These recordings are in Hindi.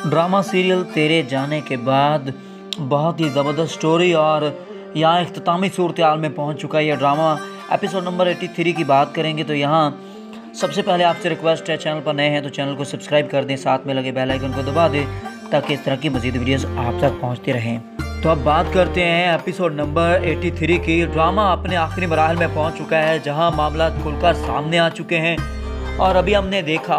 ड्रामा सीरियल तेरे जाने के बाद बहुत ही ज़बरदस्त स्टोरी और यहाँ इख्तितामी सूरत हाल में पहुँच चुका है यह ड्रामा। एपिसोड नंबर 83 की बात करेंगे तो यहाँ सबसे पहले आपसे रिक्वेस्ट है, चैनल पर नए हैं तो चैनल को सब्सक्राइब कर दें, साथ में लगे बेल आइकन को दबा दें ताकि इस तरह की मज़ीद वीडियोस आप तक पहुँचती रहें। तो अब बात करते हैं एपिसोड नंबर 83 की। ड्रामा अपने आखिरी मराहल में पहुँच चुका है जहाँ मामला खुलकर सामने आ चुके हैं और अभी हमने देखा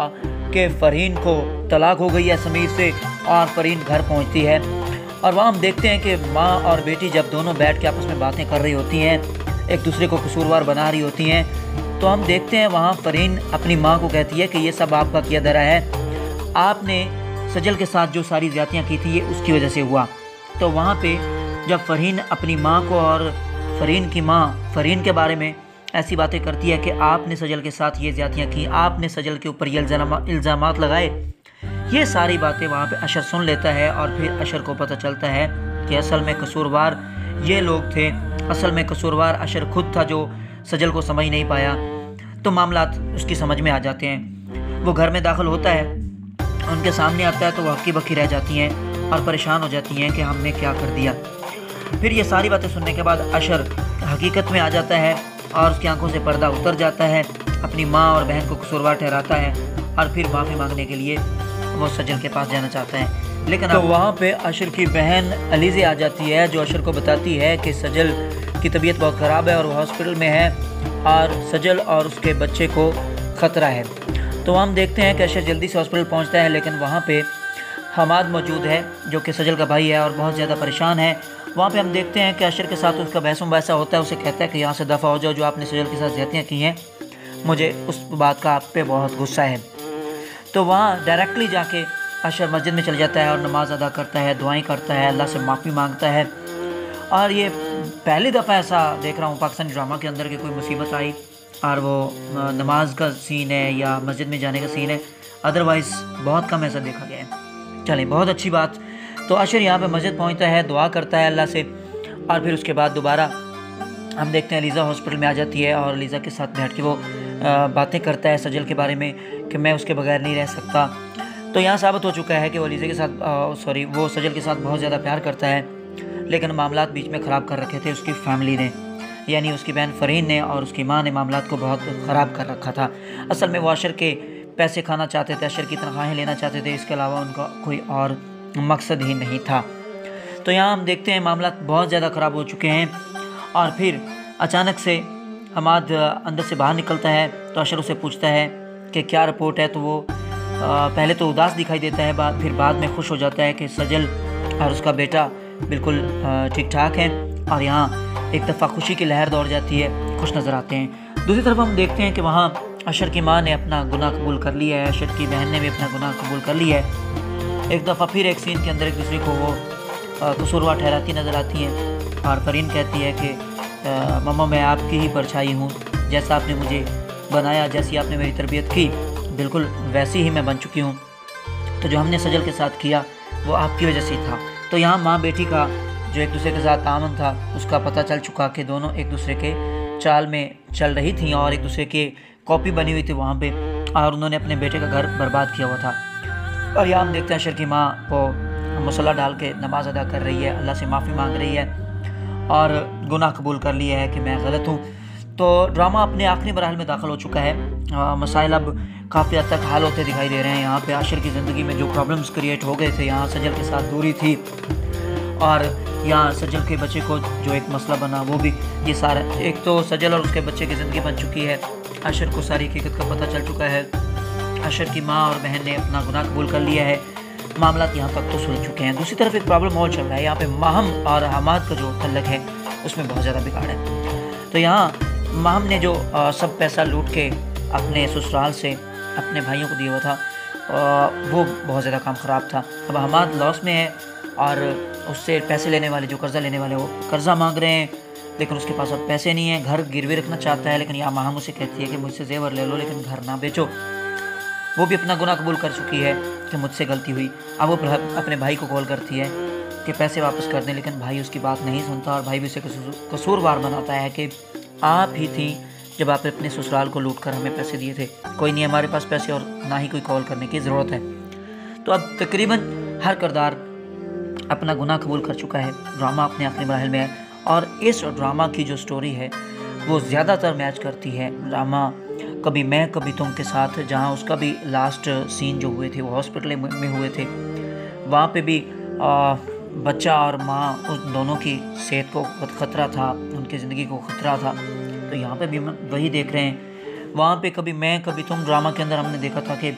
कि फ़रहीन को तलाक हो गई है समीर से और फ़रहीन घर पहुंचती है और वहाँ हम देखते हैं कि माँ और बेटी जब दोनों बैठ के आपस में बातें कर रही होती हैं, एक दूसरे को कसूरवार बना रही होती हैं, तो हम देखते हैं वहाँ फ़रहीन अपनी माँ को कहती है कि ये सब आपका किया धरा है, आपने सजल के साथ जो सारी ज़्यादतियाँ की थी ये उसकी वजह से हुआ। तो वहाँ पर जब फ़रहीन अपनी माँ को और फ़रहीन की माँ फ़रहीन के बारे में ऐसी बातें करती है कि आपने सजल के साथ ये ज़्यादतियाँ की, आपने सजल के ऊपर ये इल्ज़ामात लगाए, ये सारी बातें वहाँ पे अशर सुन लेता है और फिर अशर को पता चलता है कि असल में कसूरवार ये लोग थे, असल में कसूरवार अशर खुद था जो सजल को समझ नहीं पाया। तो मामलात उसकी समझ में आ जाते हैं। वो घर में दाखिल होता है, उनके सामने आता है तो वो हक्की बक्की रह जाती हैं और परेशान हो जाती हैं कि हमने क्या कर दिया। फिर ये सारी बातें सुनने के बाद अशर हकीकत में आ जाता है और उसकी आंखों से पर्दा उतर जाता है, अपनी माँ और बहन को कसूरवार ठहराता है और फिर माफ़ी मांगने के लिए वो सजल के पास जाना चाहता है। लेकिन तो वहाँ पे अशर की बहन अलीज़ा आ जाती है जो अशर को बताती है कि सजल की तबीयत बहुत ख़राब है और वो हॉस्पिटल में है और सजल और उसके बच्चे को ख़तरा है। तो हम देखते हैं कि अशर जल्दी से हॉस्पिटल पहुँचता है, लेकिन वहाँ पर हमाद मौजूद है जो कि सजल का भाई है और बहुत ज़्यादा परेशान है। वहाँ पे हम देखते हैं कि अशर के साथ उसका बहसा होता है, उसे कहता है कि यहाँ से दफ़ा हो जाओ, जो आपने सजल के साथ ज़्यादतियाँ की हैं मुझे उस बात का आप पे बहुत गुस्सा है। तो वहाँ डायरेक्टली जाके अशर मस्जिद में चल जाता है और नमाज़ अदा करता है, दुआएं करता है, अल्लाह से माफ़ी मांगता है। और ये पहली दफ़ा ऐसा देख रहा हूँ पाकिस्तानी ड्रामा के अंदर कि कोई मुसीबत आई और वो नमाज का सीन है या मस्जिद में जाने का सीन है, अदरवाइज़ बहुत कम ऐसा देखा गया है। चलें, बहुत अच्छी बात। तो अशर यहाँ पे मस्जिद पहुँचता है, दुआ करता है अल्लाह से और फिर उसके बाद दोबारा हम देखते हैं लीज़ा हॉस्पिटल में आ जाती है और लीज़ा के साथ बैठ के वो बातें करता है सजल के बारे में कि मैं उसके बगैर नहीं रह सकता। तो यहाँ साबित हो चुका है कि वो लीज़ा के साथ वो सजल के साथ बहुत ज़्यादा प्यार करता है, लेकिन मामलात बीच में ख़राब कर रखे थे उसकी फैमिली ने, यानी उसकी बहन फ़रहीन ने और उसकी माँ ने मामलात को बहुत ख़राब कर रखा था। असल में वो अशर के पैसे खाना चाहते थे, अशर की तनख्वाहें लेना चाहते थे, इसके अलावा उनका कोई और मकसद ही नहीं था। तो यहाँ हम देखते हैं मामला बहुत ज़्यादा ख़राब हो चुके हैं और फिर अचानक से हमाद अंदर से बाहर निकलता है तो अशर उसे पूछता है कि क्या रिपोर्ट है। तो वो पहले तो उदास दिखाई देता है, फिर बाद में खुश हो जाता है कि सजल और उसका बेटा बिल्कुल ठीक ठाक हैं और यहाँ एक दफ़ा खुशी की लहर दौड़ जाती है, खुश नज़र आते हैं। दूसरी तरफ हम देखते हैं कि वहाँ अशर की माँ ने अपना गुनाह कबूल कर लिया है, अशर की बहन ने भी अपना गुनाह कबूल कर लिया है। एक दफ़ा फिर एक सीन के अंदर एक दूसरे को वो कसूरवार ठहराती नज़र आती हैं और फ़रहीन कहती है कि मम्मा मैं आपकी ही परछाई हूँ, जैसा आपने मुझे बनाया, जैसी आपने मेरी तरबियत की बिल्कुल वैसी ही मैं बन चुकी हूँ। तो जो हमने सजल के साथ किया वो आपकी वजह से था। तो यहाँ माँ बेटी का जो एक दूसरे के साथ तामन था उसका पता चल चुका कि दोनों एक दूसरे के चाल में चल रही थी और एक दूसरे के कॉपी बनी हुई थी वहाँ पे और उन्होंने अपने बेटे का घर बर्बाद किया हुआ था। और यहाँ हम देखते हैं अशर की माँ को मुसल्ला डाल के नमाज़ अदा कर रही है, अल्लाह से माफ़ी मांग रही है और गुनाह कबूल कर लिया है कि मैं गलत हूँ। तो ड्रामा अपने आखिरी मरहल में दाखिल हो चुका है। मसाइल अब काफ़ी हद तक हल होते दिखाई दे रहे हैं। यहाँ पे अशर की ज़िंदगी में जो प्रॉब्लम्स क्रिएट हो गए थे, यहाँ सजल के साथ दूरी थी और यहाँ सजल के बच्चे को जो एक मसला बना वो भी ये सारा, एक तो सजल और उसके बच्चे की ज़िंदगी बन चुकी है, अशर को सारी हकीकत का पता चल चुका है, अशर की माँ और बहन ने अपना गुनाह कबूल कर लिया है, मामलात यहाँ तक तो सुलझ चुके हैं। दूसरी तरफ एक प्रॉब्लम और चल रहा है, यहाँ पे माहम और हमाद का जो तल्लक है उसमें बहुत ज़्यादा बिगाड़ है। तो यहाँ माहम ने जो सब पैसा लूट के अपने ससुराल से अपने भाइयों को दिया हुआ था वो बहुत ज़्यादा काम ख़राब था। अब हमाद लॉस में है और उससे पैसे लेने वाले, जो कर्ज़ा लेने वाले, वो कर्ज़ा मांग रहे हैं लेकिन उसके पास अब पैसे नहीं है। घर गिरवी रखना चाहता है लेकिन यहाँ माहम उसे कहती है कि मुझसे जेवर ले लो लेकिन घर ना बेचो। वो भी अपना गुनाह कबूल कर चुकी है कि मुझसे गलती हुई। अब वो अपने भाई को कॉल करती है कि पैसे वापस कर दें, लेकिन भाई उसकी बात नहीं सुनता और भाई भी उसे कसूरवार बनाता है कि आप ही थी जब आपने अपने ससुराल को लूट कर हमें पैसे दिए थे, कोई नहीं हमारे पास पैसे और ना ही कोई कॉल करने की ज़रूरत है। तो अब तकरीबन हर किरदार अपना गुनाह कबूल कर चुका है, ड्रामा अपने आखिरी मराहल में है और इस ड्रामा की जो स्टोरी है वो ज़्यादातर मैच करती है ड्रामा कभी मैं कभी तुम के साथ, जहाँ उसका भी लास्ट सीन जो हुए थे वो हॉस्पिटल में हुए थे। वहाँ पे भी बच्चा और माँ उन दोनों की सेहत को ख़तरा था, उनकी ज़िंदगी को ख़तरा था। तो यहाँ पे भी हम वही देख रहे हैं। वहाँ पे कभी मैं कभी तुम ड्रामा के अंदर हमने देखा था कि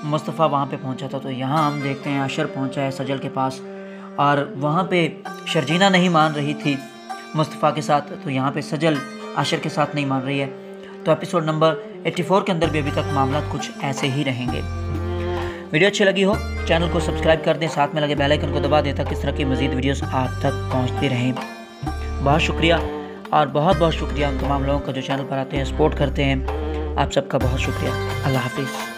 मुस्तफ़ा वहाँ पे पहुँचा था, तो यहाँ हम देखते हैं अशर पहुँचा है सजल के पास और वहाँ पे शर्जीना नहीं मान रही थी मुस्तफ़ा के साथ, तो यहाँ पे सजल अशर के साथ नहीं मान रही है। तो एपिसोड नंबर 84 के अंदर भी अभी तक मामला कुछ ऐसे ही रहेंगे। वीडियो अच्छी लगी हो चैनल को सब्सक्राइब कर दें, साथ में लगे बेल आइकन को दबा दें ताकि इस तरह की मज़ीद वीडियोस आप तक पहुंचती रहें। बहुत शुक्रिया और बहुत बहुत शुक्रिया उन तमाम लोगों का जो चैनल पर आते हैं, सपोर्ट करते हैं। आप सबका बहुत शुक्रिया। अल्लाह हाफिज़।